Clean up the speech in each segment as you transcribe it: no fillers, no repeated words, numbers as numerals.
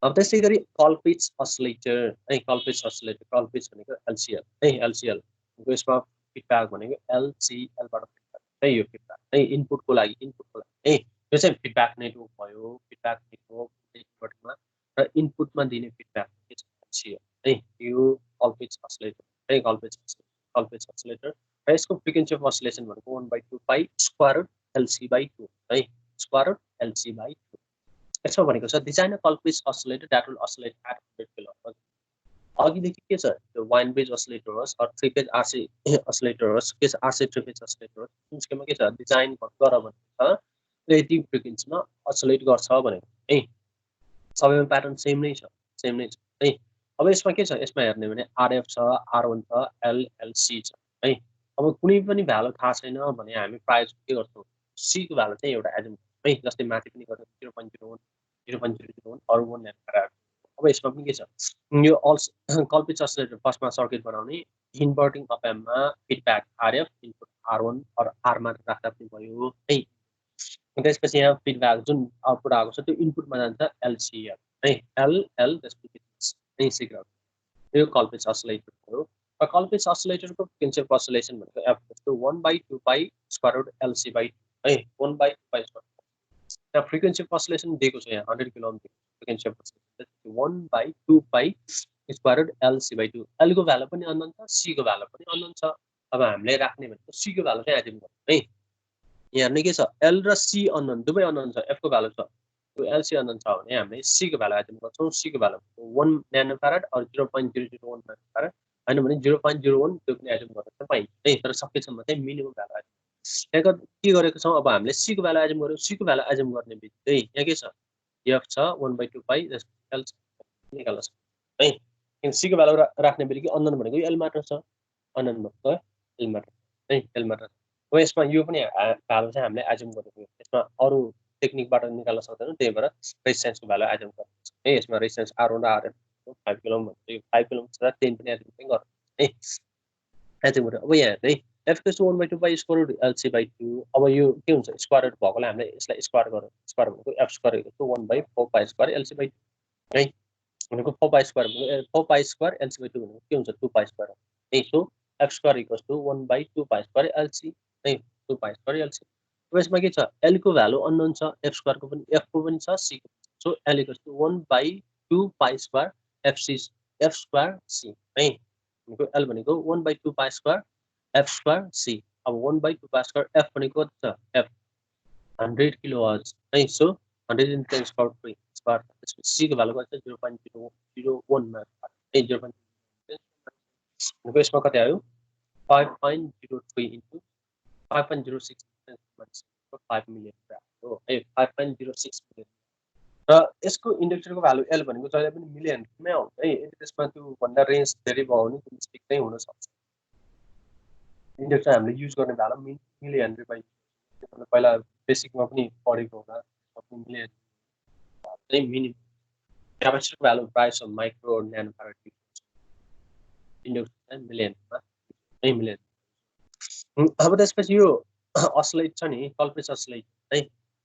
अब त्यसै गरी culpitts oscillator है culpitts oscillator culpitts भनेको LCL है LCL यसमा फिडब्याक भनेको LCL बाट फिडब्याक है यो फिडब्याक है इनपुटको लागि है यो चाहिँ फिडब्याक नेटवर्क भयो फिडब्याक नेटवर्क नेटवर्कमा र इनपुटमा दिने फिडब्याक के छ LCL है यो culpitts oscillator है culpitts oscillator र यसको फ्रिक्वेन्सी अफ oscillation भनेको 1/2 पाइ स्क्वायर रुट LC/2 है स्क्वायर रुट LC/2 यसमा भनेको छ design a culpitts oscillator that will oscillate at 100 kHz अघिदेखि के छ त्यो वाइन बेज oscillator होस् or three phase RC oscillator होस् के छ RC थ्री फेज oscillator होस् त्यसमा के छ डिजाइन गर भनेको छ यति फ्रिक्वेन्सीमा oscillate गर्छ भनेको है सबैमा प्याटर्न सेम नै छ है अब यसमा के छ यसमा हेर्ने भने RF छ R1 छ L LC छ है अब कुनै पनि भ्यालु थाहा छैन भने हामी प्राय के गर्छौं C को भ्यालु चाहिँ एउटा एजुम है जस्तै माथि पनि गर्छ 0.01 0.001 अरु 1 नैनोफेराड अब यसमा पनि के छ यो culpitts oscillator फर्स्टमा सर्किट बनाउने इन्भर्टिङ अप एम्पमा फिडब्याक RF इनपुट R1 अर R मा राख्दा पनि भयो है त्यसपछि यहाँ फिडब्याक जुन आउटपुट आएको छ त्यो इनपुटमा जान्छ LCL है L त्यसपछि है सिग्नल यो culpitts oscillator हो र culpitts oscillator को फ्रिक्वेन्सी अफ oscillation भनेको f = 1/2 पाइ स्क्वायर रुट LC/2 है 1/2 पाइ square the frequency of oscillation दिएको छ यहाँ 100 kilo ohm frequency of oscillation 1/2 पाइ स्क्वायर रुट LC/2 L को भ्यालु पनि अननोन छ C को भ्यालु पनि अननोन छ अब हामीले राख्ने भनेको C को भ्यालु चाहिँ एजुम गर्नु है यहाँ नि के छ L र C अननोन दुवै अननोन छ F को भ्यालु छ त्यो LC अननोन छ भने हामीले C को भ्यालु एजुम गर्छौं C को भ्यालु 1 नैनोफेराड अर 0.001 नैनोफेराड हैन भने 0.01 त्यो पनि एजुम गर्न पाइन्छ है तर सकेसम्म चाहिँ मिनिमम भ्यालु एजुम यहाँ के गरेको छौं अब हामीले C को भ्यालु एजुम गर्यौ C को भ्यालु एजुम गर्ने बित्तिकै यहाँ के छ F छ 1/2 पाइ L निकाल्न सक्छ है किन C को भ्यालु राख्ने बित्तिकै अननोन भनेको L मात्र छ अननोन भनेको L मात्र है L मात्र हो यसमा यो पनि भ्यालु चाहिँ हामीले एजुम गरेको यसमा अरु टेक्निकबाट निकाल्न सक्दैनौं त्यही भएर रेजिस्टेन्सको भ्यालु एजुम गर्छ है यसमा रेजिस्टेन्स R1 र RF 5 किलो ओम भन्छ यो 5 किलो ओम छ 10 पनि एजुम पनि गर्छ है एजुम गर्छ अब यहाँ है F = 1/2 पाइ स्क्वायर रुट LC/2 अब यो के हुन्छ स्क्वायर रुट भएकोले हामीले यसलाई स्क्वायर गरौँ स्क्वायर भनेको F स्क्वायर = 1/4 पाइ स्क्वायर LC/2 है भनेको 4 पाइ स्क्वायर भनेको 4 पाइ स्क्वायर LC/2 भनेको के हुन्छ 2 पाइ स्क्वायर है सो F स्क्वायर = 1/2 पाइ स्क्वायर LC है 2 पाइ स्क्वायर LC अब यसमा के छ L को भ्यालु अननोन छ F स्क्वायर को पनि F को पनि छ C को सो L = 1/2 पाइ स्क्वायर F स्क्वायर C है भनेको L भनेको 1/2 पाइ स्क्वायर F स्क्वायर C अब 1/2 पाइ स्क्वायर F भनेको कति छ F 100 किलोहर्ट्ज है सो 100 × 10⁻³ स्क्वायर C को भ्यालु कति छ 0.001 मा है 0.0 भनेको यसमा कति आयो 5.03 * 5.06 5 मिलियन हो है 5.06 मिलियन र यसको इन्डक्टरको भ्यालु L भनेको जहिले पनि मिलियनमै आउँछ है यदि त्यसमा त्यो भन्दा रेन्ज धेरै भयो भने त्यो मिस्टेक नै हुन सक्छ इन्डक्टर हामीले युज गर्ने भ्यालु मिलियन रुपैयाँ पहिला बेसिकमा पनि पढेको होला मिलियन चाहिँ मिनिमम क्यापेसिटरको value price of micro nanofarad inductor चाहिँ मिलियनमा है मिलियन अब त्यसपछि यो oscillate छ नि culpitts oscillate है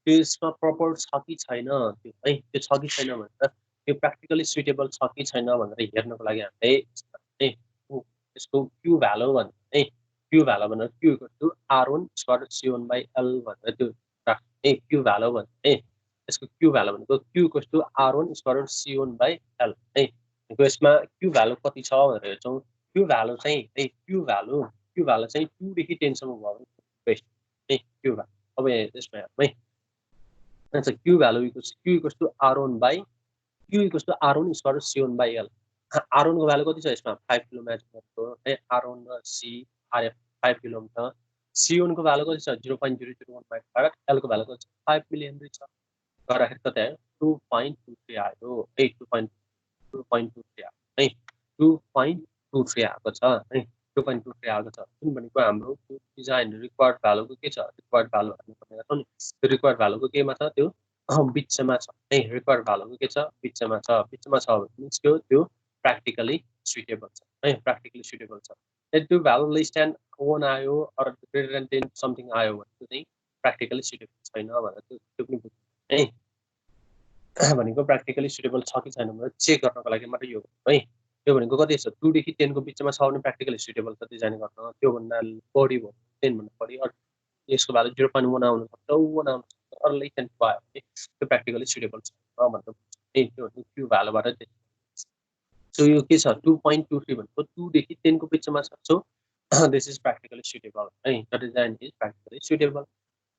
त्यसमा प्रपर छ कि छैन त्यो है त्यो छ कि छैन भनेर त्यो प्र्याक्टिकली सुटेबल छ कि छैन भनेर हेर्नको लागि हामीले है यसको Q भ्यालु भन्ने है Q भ्यालु भनेर Q = R1 / C1/L भनेर त्यो राख्ने है Q भ्यालु भन्ने है यसको Q भ्यालु भनेको Q = R1 / C1/L है यसमा Q भ्यालु कति छ भनेर हेर्छौं Q भ्यालु चाहिँ है Q भ्यालु चाहिँ 2 देखि 10 सम्म भयो भने बेस्ट है Q भ्यालु अब यसमा है अच्छा Q value Q = R1 / C1/L R1 को भ्यालु कति छ यसमा 5 किलो म्याच गरेको है R1 र C RF 5 किलो ओम छ C1 को भ्यालु कति छ 0.001 माइक्रोफारड L को भ्यालु कति छ 5 मिलियन छ गर्दाखेरि कति आयो 2.23 आयो है 2.23 है 2.23 आएको छ है 2.23 आएको छ जुन भनेको हाम्रो डिजाइन रिक्वायर्ड भ्यालुको के छ रिक्वायर्ड भ्यालु हामी भनेको छौं नि त्यो रिक्वायर्ड भ्यालुको केमा छ त्यो बिचमा छ है रिक्वायर्ड भ्यालुको के छ बिचमा छ मिन्स त्यो प्र्याक्टिकली सुटेबल छ है प्र्याक्टिकली सुटेबल छ यदि त्यो भ्यालु लेस देन 1 आयो अर ग्रेटर देन 10 समथिङ आयो भने त्यो चाहिँ प्र्याक्टिकली सुटेबल छैन भनेर त्यो पनि बुझ्नु है भनेको प्र्याक्टिकली सुटेबल छ कि छैन भनेर चेक गर्नको लागि मात्रै यो है यो भनेको कति छ 2 देखि 10 को बिचमा छ भने प्र्याक्टिकली सुटेबल छ डिजाइन गर्न त्यो भन्दा बढी भयो 10 भन्दा बढी यसको भ्यालु 0.1 आउन सक्छ 1 आउन सक्छ अर लेस देन 5 भने त्यो प्र्याक्टिकली सुटेबल छ भनेर त्यो त्यो भ्यालुबाट सो यो के छ 2.23 भनेको 2 देखि 10 को बिचमा छ so this is practically suitable है the design is practically suitable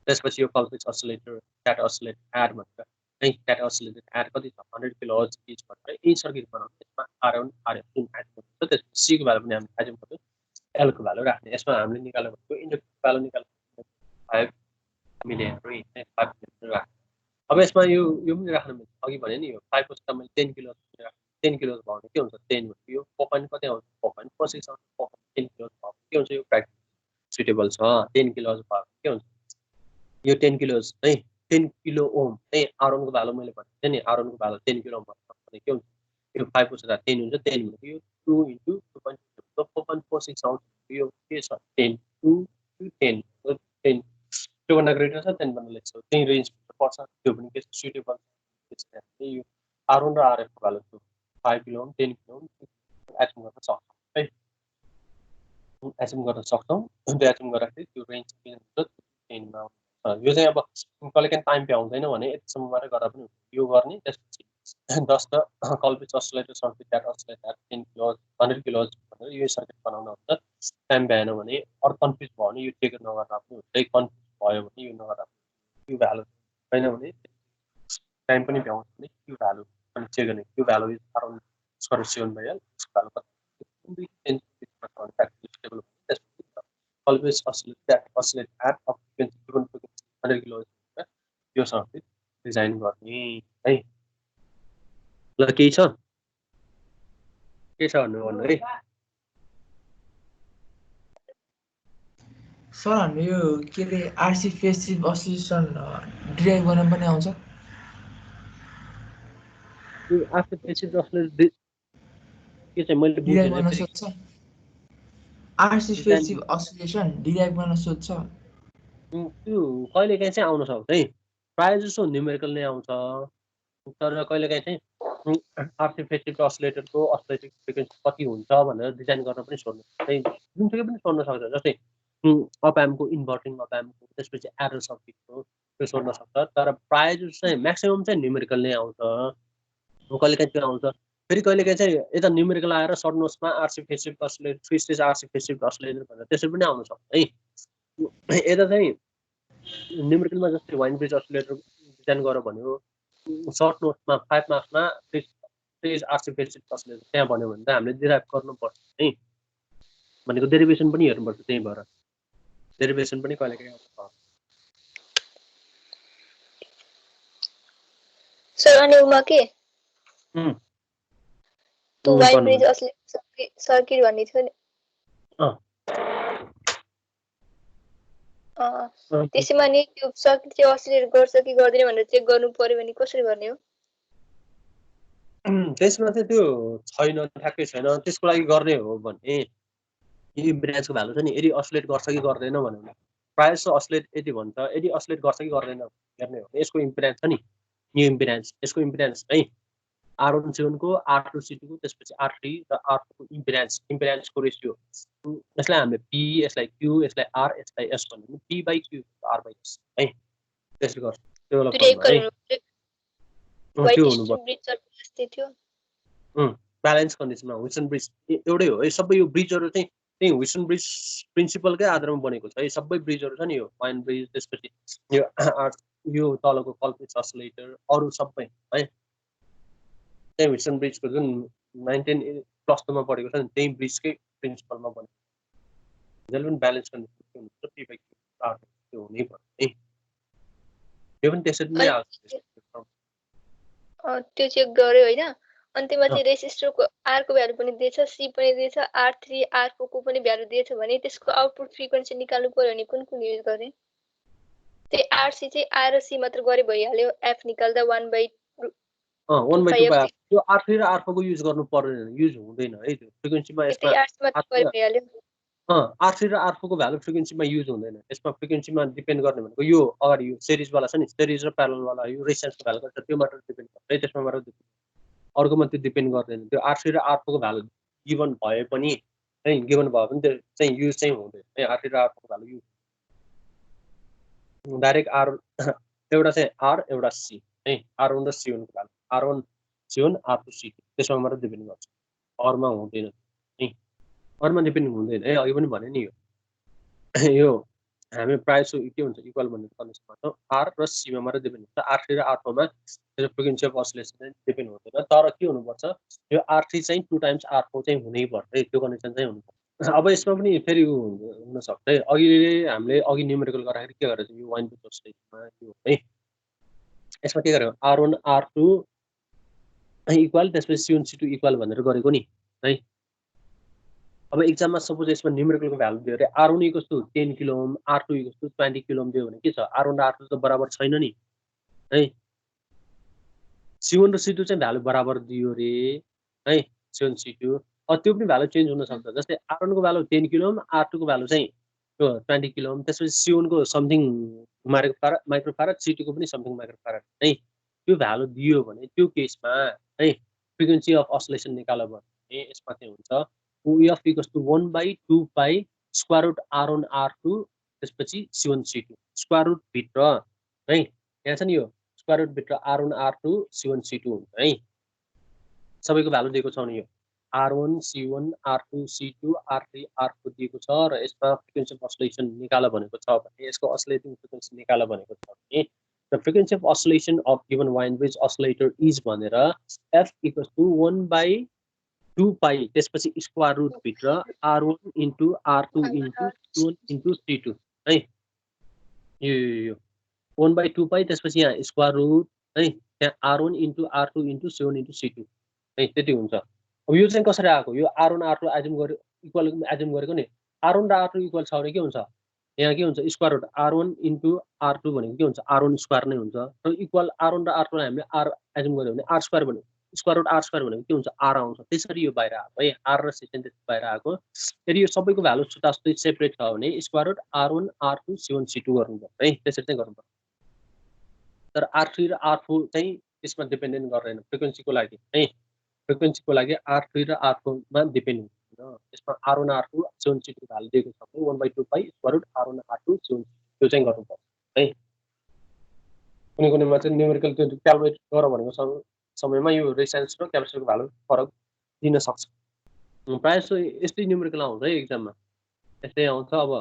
त्यसपछि यो culpitts oscillator that oscillate add भनेर है that oscillate add कति छ 100 किलोहर्ट्ज इच भनेर यही सर्किट बनाउनु त्यसमा R1 R जुन एड गर्छ त्यसपछि C को भ्यालु पनि हामी एड गर्छौं L को भ्यालु राख्ने यसमा हामीले निकाल्नु भनेको इन्डक्टिभ भ्यालु निकाल्नु 5 मिलिहेनरी है 5 मिलिहेनरी राख्ने अब यसमा यो पनि राख्नु मिल्छ अघि भने नि यो 5 को त मैले 10 किलो 10 किलो भयो भने के हुन्छ 10 भनेको यो 4.0 कति आउँछ 4.46 आउँछ 10 किलो भयो के हुन्छ यो प्र्याक्टिकली सुटेबल छ 10 किलो भयो के हुन्छ यो 10 किलो है 10 किलो ओम है R1 को भ्यालु मैले भनेको नि R1 को भ्यालु 10 किलो ओम भने के हुन्छ यो 5 को छ 10 हुन्छ 10 भनेको यो 2 * 2.2 so 4.46 आउँछ यो के छ 10 2 to 10 so 10 त्यो भन्दा ग्रेटर छ 10 भन्दा लेस छ त्यही रेन्ज पर्छ त्यो पनि के सुटेबल छ यो R1 र RF को value 5 kilo ohm 10 kilo ohm एचम गर्न सक्छौं है एचम गर्न सक्छौं त्यो एचम गर्दाखेरि त्यो रेन्ज के हुन्छ 10 मा यो चाहिँ अब कहिलेकाहीँ टाइम भ्याउँदैन भने यतिसम्म मात्रै गर्दा पनि यो गर्ने त्यसपछि 10 त culpitts oscillator circuit that oscillate at 10 kilohertz 100 kilohertz भनेर यो सर्किट बनाउन हुन्छ टाइम भएन भने अरु कन्फ्युज भयो भने यो चेक नगर्दा पनि हुन्छ कन्फ्युज भयो भने यो नगर्दा यो भ्यालु छैन भने टाइम पनि भ्याउँछ भने यो भ्यालु अनि चेक गर्ने यो भ्यालु इज अराउन्ड स्क्वायर भइहाल्छ भ्यालु कति 10 stable culpitts oscillate at of frequency 100 kilohertz यो सर्किट डिजाइन गर्ने है ल के छ भन्नु है सर हामी यो के रे आरसी फेसिभ अस्सिलेसन डिराइभ गर्न पनि आउँछ यो आरसी फेसिभ अस्सिलेसन के चाहिँ मैले डिराइभ गर्न सक्छ आरसी फेसिभ अस्सिलेसन डिराइभ गर्न सक्छ त्यो कहिलेकाहीँ चाहिँ आउन सक्छ है प्राय जसो न्युमेरिकल नै आउँछ तर कहिलेकाहीँ चाहिँ आरसी फेसिभ अस्सिलेटरको अस्सिलेटिङ फ्रिक्वेन्सी कति हुन्छ भनेर डिजाइन गर्न पनि सोध्नु है जुनसुकै पनि सोध्न सक्छ जस्तै अप एम्पको इन्भर्टिङ अप एम्पको त्यसपछि एरर सर्किटको त्यो सोध्न सक्छ तर प्राय जसो चाहिँ म्याक्सिमम चाहिँ न्युमेरिकल नै आउँछ कहिलेकाहीँ त्यो आउँछ फेरि कहिलेकाहीँ चाहिँ यता न्युमेरिकल आएर सर्ट नोट्समा आरसी फेसिभ अस्सिलेटर 3 स्टेज आरसी फेसिभ अस्सिलेटर भनेर त्यसरी पनि आउन सक्छ है यता चाहिँ न्युमेरिकलमा जस्तै वाइन ब्रिज अस्सिलेटर डिजाइन गर भन्यो सर्ट नोट्समा 5 मार्क्समा स्टेज आरसी फेसिभ अस्सिलेटर त्यहाँ भन्यो भने त हामीले डिराइभ गर्नुपर्छ है भनेको डेरिभेसन पनि हेर्नुपर्छ त्यही भएर डेरिभेसन पनि कहिलेकाहीँ आउँछ सर अनि उमा के तु वाइन ब्रिज अस्सिलेटर सर्किट भन्ने थियो नि त्यसैमा नि त्यो सर्किट चाहिँ अस्सिलेट गर्छ कि गर्दैन भनेर चेक गर्नु पर्यो भने कसरी गर्ने हो त्यसमा चाहिँ त्यो छैन ठ्याक्कै छैन त्यसको लागि गर्ने हो भने यो इम्पिडेन्सको भ्यालु छ नि यदि अस्सिलेट गर्छ कि गर्दैन भन्नु प्राय जसो अस्सिलेट यदि भन्छ यदि अस्सिलेट गर्छ कि गर्दैन हेर्ने हो यसको इम्पिडेन्स छ नि यो इम्पिडेन्स यसको इम्पिडेन्स है R1 को R2 को त्यसपछि R3 र R4 को इम्पिडेन्सको रेशियो यसलाई हामीले P यसलाई Q यसलाई R यसलाई S भन्नु P/Q R/S है त्यसले गर्छ डेभलप गर्नु है त्यो हुनुपर्छ ब्यालेन्स कन्डिसनमा विल्सन ब्रिज एउटै हो है सबै यो ब्रिजहरु चाहिँ त्यही विल्सन ब्रिज प्रिन्सिपलकै आधारमा बनेको छ है सबै ब्रिजहरु छ नि यो वाइन ब्रिज त्यसपछि यो तलको कल्पिट्स अस्सिलेटर अरु सबै है त्यही विल्सन ब्रिजको जुन 19+2 मा पढेको छ नि त्यही ब्रिजकै प्रिन्सिपलमा बनेको जहिले पनि ब्यालेन्स कन्डिसन हुन्छ P/Q R त्यो हुनै पर्छ है यो पनि त्यसरी नै आउँछ त्यो चेक गर्यो हैन अन्तिममा चाहिँ रेजिस्टरको R को भ्यालु पनि दिएछ C पनि दिएछ R3 R4 को पनि भ्यालु दिएछ भने त्यसको आउटपुट फ्रिक्वेन्सी निकाल्नु पर्यो भने कुन युज गर्ने त्यही RC चाहिँ R र C मात्र गरे भइहाल्यो F निकाल्दा 1/2 त्यो R3 र R4 को युज गर्नु पर्दैन युज हुँदैन है त्यो फ्रिक्वेन्सीमा यसमा RC मात्र गरे भइहाल्यो R3 र R4 को भ्यालु फ्रिक्वेन्सीमा युज हुँदैन यसमा फ्रिक्वेन्सीमा डिपेन्ड गर्ने भनेको यो अगाडि यो सिरिज वाला छ नि सिरिज र प्यारलल वाला यो रेजिस्टेन्सको भ्यालु गर्छ त्यो मात्र डिपेन्ड गर्छ है त्यसमा मात्र अर्कोमा त्यो डिपेन्ड गर्दैन त्यो R3 र R4 को भ्यालु गिभन भए पनि है गिभन भयो भने त्यो चाहिँ युज चाहिँ हुँदैन है R3 र R4 को भ्यालु युज डाइरेक्ट R एउटा चाहिँ R एउटा C है R1 र C1 को value R1 C1 R2 C2 त्यसमा मात्र डिपेन्ड गर्छ अरूमा हुँदैन है अरूमा डिपेन्ड हुँदैन है अघि पनि भने नि यो हामी प्रायः सो के हुन्छ इक्वल भन्ने कन्डिसनमा त R र C मा मात्र डिपेन्ड हुन्छ R3 र R4 मा त्यो फ्रिक्वेन्सी अफ अस्सिलेसन चाहिँ डिपेन्ड हुँदैन तर के हुनुपर्छ यो R3 चाहिँ 2 टाइम्स R4 चाहिँ हुनै पर्छ है त्यो कन्डिसन चाहिँ हुनुपर्छ अब यसमा पनि फेरि हुन सक्छ है हामीले अघि न्युमेरिकल गर्दाखेरि के गरेछ यो वाइन बिट अस्सिलेसनमा यो है यसमा के गर्यो R1 R2 इक्वल त्यसपछि C1 C2 इक्वल भनेर गरेको नि है अब एक्जाममा सपोज यसमा न्युमेरिकलको भ्यालु दियो अरे R1 equals to 10 kilo ohm R2 equals to 20 kilo ohm दियो भने के छ R1 र R2 त बराबर छैन नि है C1 र C2 चाहिँ भ्यालु बराबर दियो रे है C1 C2 त्यो पनि भ्यालु चेन्ज हुन सक्छ जस्तै R1 को भ्यालु 10 किलो ओम R2 को भ्यालु चाहिँ 20 किलो ओम त्यसपछि C1 को समथिङ माइक्रोफारड C2 को पनि समथिङ माइक्रोफारड है त्यो भ्यालु दियो भने त्यो केसमा है फ्रिक्वेन्सी अफ अस्सिलेसन निकाल्यो भने यसमा चाहिँ हुन्छ F equals to 1/2 pi square root R1 R2 त्यसपछि C1 C2 स्क्वायर रुट भित्र है यहाँ छ नि यो स्क्वायर रुट भित्र R1 R2 C1 C2 हुन्छ है सबैको भ्यालु दिएको छ नि यो R1 C1 R2 C2 R3 R4 दिएको छ र यसमा फ्रिक्वेन्सी अफ अस्सिलेसन निकाल भनेको छ भने यसको अस्सिलेटिङ फ्रिक्वेन्सी निकाल भनेको छ भने the frequency of oscillation of given wine bridge oscillator is भनेर F equals to 1/2 pi त्यसपछि स्क्वायर रुट भित्र R1 into R2 into C1 into C2 है यो 1/2 pi त्यसपछि यहाँ स्क्वायर रुट है त्यहाँ R1 into R2 into C1 into C2 है त्यति हुन्छ अब यो चाहिँ कसरी आएको यो R1 R2 एज्युम गर्यो इक्वल एज्युम गरेको नि R1 र R2 इक्वल छ भने के हुन्छ यहाँ के हुन्छ square root R1 into R2 भनेको के हुन्छ R1 स्क्वायर नै हुन्छ र इक्वल R1 र R2 लाई हामीले R एज्युम गर्यो भने R स्क्वायर भन्यो स्क्वायर रुट R स्क्वायर भनेको के हुन्छ R आउँछ त्यसरी यो बाहिर आएको है R र C चाहिँ त्यसरी बाहिर आएको यदि यो सबैको भ्यालु छुट्टाछुट्टै सेपरेट छ भने square root R1 R2 C1 C2 गर्नुपर्छ है त्यसरी चाहिँ गर्नुपर्छ तर R3 र R4 चाहिँ त्यसमा डिपेन्डेन्ट गर्दैन फ्रिक्वेन्सीको लागि है फ्रिक्वेन्सीको लागि R3 र R4 मा डिपेन्ड हुन्छ यसमा R1 R2 C1 C2 value दिएको छ भने 1/2 पाइ square root R1 R2 C1 त्यो चाहिँ गर्नुपर्छ है कुनै कुनैमा चाहिँ न्युमेरिकल त्यो क्याल्कुलेट गर भनेको समयमा यो रेजिस्टेन्स र क्यापेसिटरको भ्यालु फरक दिन सक्छ प्रायः जस्तो यस्तै न्युमेरिकल आउँछ है एक्जाममा यस्तै आउँछ अब